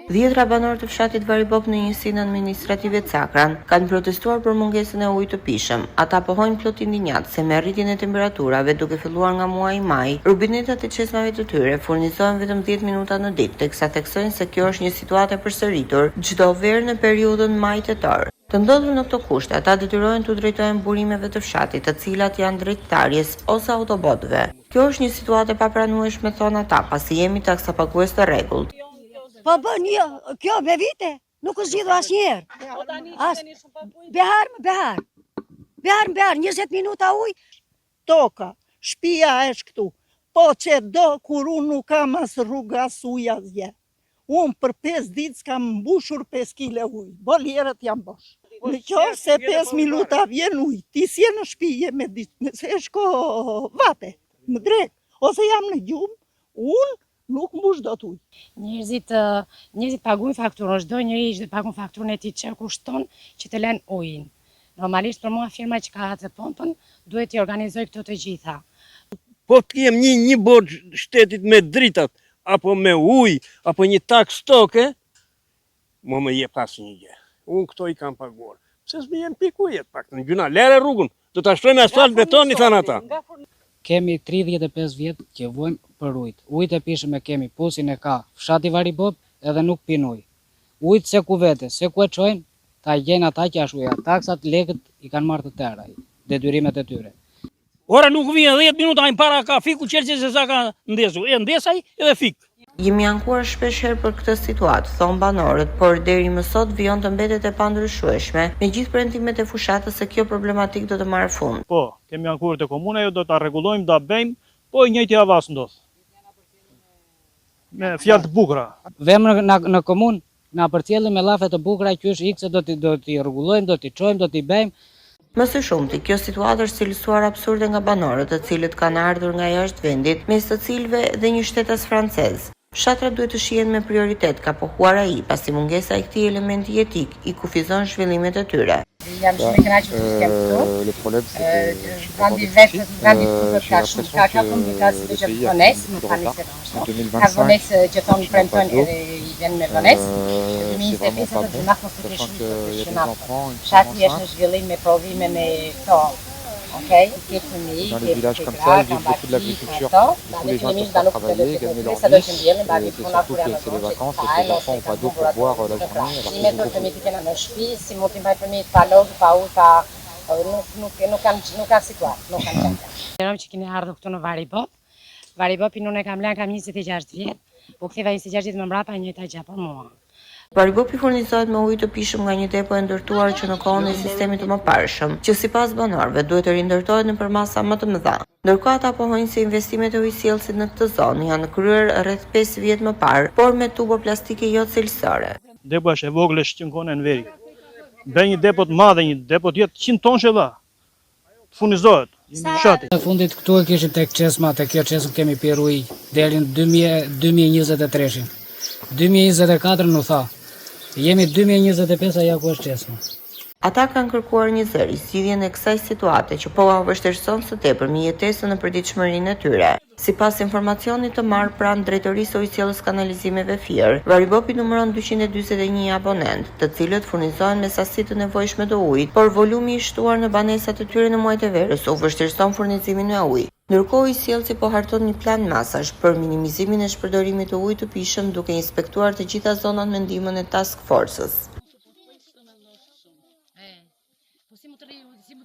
Dhjetra banor të fshatit Varibop në njësinë administrative Cakran kanë protestuar për mungesën e ujit të pishëm. Ata pohojnë plot indinjat se me rritjen e temperaturave duke filluar nga muaji maj, rubinetat e çesmave të tyre furnizohen vetëm 10 minuta në ditë, teksa theksojnë se kjo është një situatë e përsëritur çdo verë në periudhën maj-tetor. Të ndodhur në këto kushte, ata detyrohen të drejtohen burimeve të fshatit, të cilat janë drejttarjes ose autobotëve. Kjo është një situatë e papranueshme, thon ata, pasi jemi taksapagues të rregullt. Po bën kjo me vite, nuk është zgjidhur asnjëherë. Behar, 20 minuta ujë. Toka, shtëpia është këtu. Po që do kur unë nuk kam as rruga as ujë asgjë. Unë për 5 ditë s'kam mbushur 5 kg ujë. Bolierët jam bosh. Në qoftë se 5 minuta vjen ujë, ti si je në shtëpi je me ditë, nëse shko vate, në drek, ose jam në gjumë, unë nuk mbush dot ujë. Njerëzit paguajnë fakturën, çdo njeri që pagon fakturën e tij që kushton që të lënë ujin. Normalisht për mua firma që ka atë pompën duhet t'i organizoj këto të gjitha. Po të jem një borxh shtetit me dritat, apo me ujë, apo një taks toke, më jep asnjë gjë. Unë këto i kam paguar. Pse s'më jem pikë ujë pak në gjuna, lere rrugën, do ta shtrojmë asfalt beton, i than ata. Kemi 35 vjet që vojmë për ujtë. Ujtë e pishëm e kemi, pusin e ka fshati Varibop edhe nuk pin ujë. Ujtë se ku vete, se ku e qojnë, ta gjenë ata që ashuja. Taksat lekët i kanë marrë të tëra, detyrimet e tyre. Ora nuk vjen 10 minuta në para ka fiku qelqe se sa ka ndesu. E ndesaj edhe fik. Jemi ankuar shpesh herë për këtë situatë, thon banorët, por deri më sot vijon të mbetet e pandryshueshme, me gjithë premtimet e fushatës se kjo problematik do të marrë fund. Po, kemi ankuar te komuna, jo do ta rregullojmë, do bëjmë, po i njëjti avas ndodh. Me fjalë të bukura. Vem në komunë, na përcjellën me llafe të bukura, qysh ikse do t'i rregullojmë, do t'i çojmë, do t'i bëjmë. Më së shumti, kjo situatë është cilësuar absurde nga banorët, të cilët kanë ardhur nga jashtë vendit, mes të cilëve dhe një shtetas francez. Fshatrat duhet të shihen me prioritet, ka pohuar ai, pasi mungesa e këtij elementi jetik i kufizon zhvillimet e tyre. Jam shumë i kënaqur që kem këtu. Vandi vetë, ka komunikacië të vonesë, më tani se është. Ka vonesë që tonë premtojnë edhe i vjen me vonesë. 2025 do të na konstitushëm. Fshati është në zhvillim me provime me këto. Okay. Dans les villages comme ça, ils vivent beaucoup de l'agriculture. Tous les gens ne peuvent pas travailler, gagner leur vie. Et c'est surtout que c'est les vacances et que les enfants n'ont pas d'eau pour boire la journée. Që keni ardhur këtu në Varibop. Varibopin unë e kam lënë kam 26 vjet, po ktheva 26 vjet më mbrapa njëjta gjë për mua. Varibopi furnizohet me ujë të pishëm nga një depo e ndërtuar që në kohën e sistemit të mëparshëm, që sipas banorëve duhet të rindërtohet nëpër masa më të mëdha. Ndërkohë ata pohojnë se investimet e ujësjellësit në këtë zonë janë kryer rreth 5 vjet më parë, por me tubo plastike jo cilësore. Depo është e vogël është që në veri. Bëj një depo të madhe, një depo të jetë 100 tonë shella. Furnizohet. Fshati. Në fundit këtu e kishim tek çesma, tek kjo çesmë kemi pirë ujë deri në 2023. 2024 në tha. Jemi 2025 aja ku është çesma. Ata kanë kërkuar një zëri zgjidhjen e kësaj situate që po vështirëson së tepër mjetesën në përditshmërinë e tyre. Sipas informacionit të marrë pranë Drejtorisë Ujësjellës Kanalizimeve Fier, Varibopi numëron 241 abonent, të cilët furnizohen me sasi të nevojshme të ujit, por volumi i shtuar në banesat e tyre në muajt e verës u vështirëson furnizimin me ujë. Ndërkohë ujësjellësi po harton një plan masash për minimizimin e shpërdorimit të ujit të pishëm duke inspektuar të gjitha zonat me ndihmën e Task Force-s.